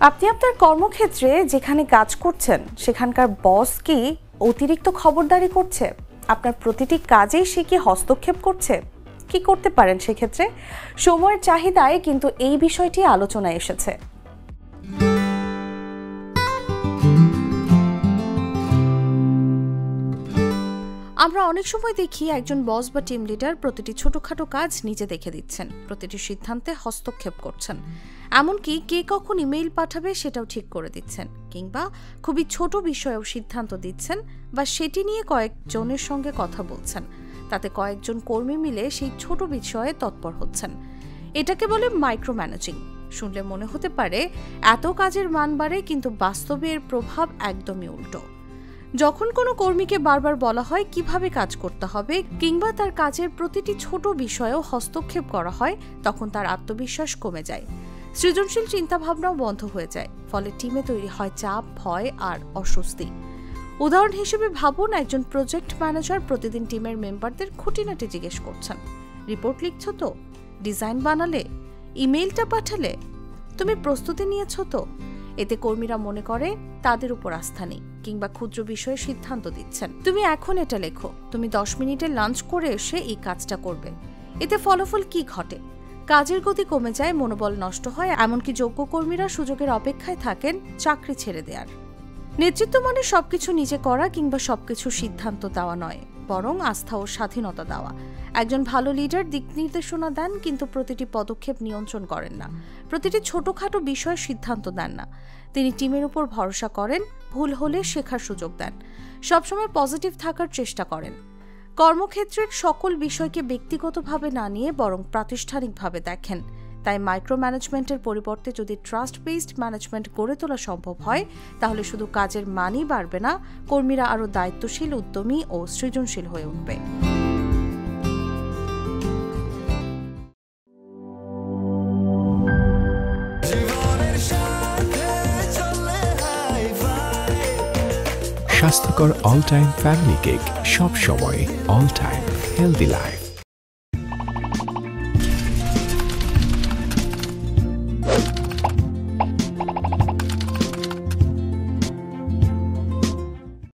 আপনি আপনার কর্মক্ষেত্রে যেখানে কাজ করছেন সেখানকার বস কি অতিরিক্ত খবরদারি করছে? আপনার প্রতিটি কাজেই সে কি হস্তক্ষেপ করছে? কি করতে পারেন সেক্ষেত্রে? সময়ের চাহিদায় কিন্তু এই বিষয়টি আলোচনায় এসেছে। আমরা অনেক সময় দেখি একজন বস বা টিম লিডার প্রতিটি ছোটখাটো কাজ নিজে দেখে দিচ্ছেন, প্রতিটি সিদ্ধান্তে হস্তক্ষেপ করছেন, এমনকি কে কখন ইমেইল পাঠাবে সেটাও ঠিক করে দিচ্ছেন, কিংবা খুবই ছোট বিষয়েও সিদ্ধান্ত দিচ্ছেন বা সেটি নিয়ে কয়েকজনের সঙ্গে কথা বলছেন, তাতে কয়েকজন কর্মী মিলে সেই ছোট বিষয়ে তৎপর হচ্ছেন। এটাকে বলে মাইক্রো ম্যানেজিং। শুনলে মনে হতে পারে এত কাজের মান বাড়ে, কিন্তু বাস্তবে এর প্রভাব একদমই উল্টো। যখন কোনো কর্মীকে বারবার বলা হয় কিভাবে কাজ করতে হবে কিংবা তার কাজের প্রতিটি ছোট বিষয়েও হস্তক্ষেপ করা হয়, তখন তার আত্মবিশ্বাস কমে যায়, সৃজনশীল চিন্তাভাবনাও বন্ধ হয়ে যায়, ফলে টিমে তৈরি হয় চাপ, ভয় আর অস্বস্তি। উদাহরণ হিসেবে ভাবুন, একজন প্রজেক্ট ম্যানেজার প্রতিদিন টিমের মেম্বারদের খুঁটিনাটি জিজ্ঞেস করছেন, রিপোর্ট লিখছো তো, ডিজাইন বানালে, ইমেইলটা পাঠালে, তুমি প্রস্তুতি নিয়েছো তো? এতে কর্মীরা মনে করে তাদের উপর আস্থা নেই, কিংবা ক্ষুদ্র বিষয়ে সিদ্ধান্ত দিচ্ছেন, তুমি এখন এটা লেখো, তুমি 10 মিনিটে লাঞ্চ করে এসে এই কাজটা করবে। এতে ফলাফল কি ঘটে? কাজের গতি কমে যায়, মনোবল নষ্ট হয়, এমনকি যোগ্য কর্মীরা সুযোগের অপেক্ষায় থাকেন চাকরি ছেড়ে দেওয়ার। নেতৃত্ব মানে সবকিছু নিজে করা কিংবা সবকিছু সিদ্ধান্ত দেওয়া নয়, বরং আস্থা ও স্বাধীনতা দেওয়া। একজন ভালো লিডার দিক নির্দেশনা দেন, কিন্তু প্রতিটি পদক্ষেপ নিয়ন্ত্রণ করেন না, প্রতিটি ছোটখাটো বিষয়ে সিদ্ধান্ত দেন না। তিনি টিমের উপর ভরসা করেন, ভুল হলে শেখার সুযোগ দেন, সবসময় পজিটিভ থাকার চেষ্টা করেন। কর্মক্ষেত্রের সকল বিষয়কে ব্যক্তিগতভাবে না নিয়ে বরং প্রাতিষ্ঠানিকভাবে দেখেন। তাই মাইক্রো ম্যানেজমেন্টের পরিবর্তে যদি ট্রাস্ট বেসড ম্যানেজমেন্ট গড়ে তোলা সম্ভব হয়, তাহলে শুধু কাজের মানই বাড়বে না, কর্মীরা আরও দায়িত্বশীল, উদ্যমী ও সৃজনশীল হয়ে উঠবে। স্বাস্থ্যকর অল টাইম ফ্যামিলি কেক, সব সময় অল টাইম হেলদি লাইফ।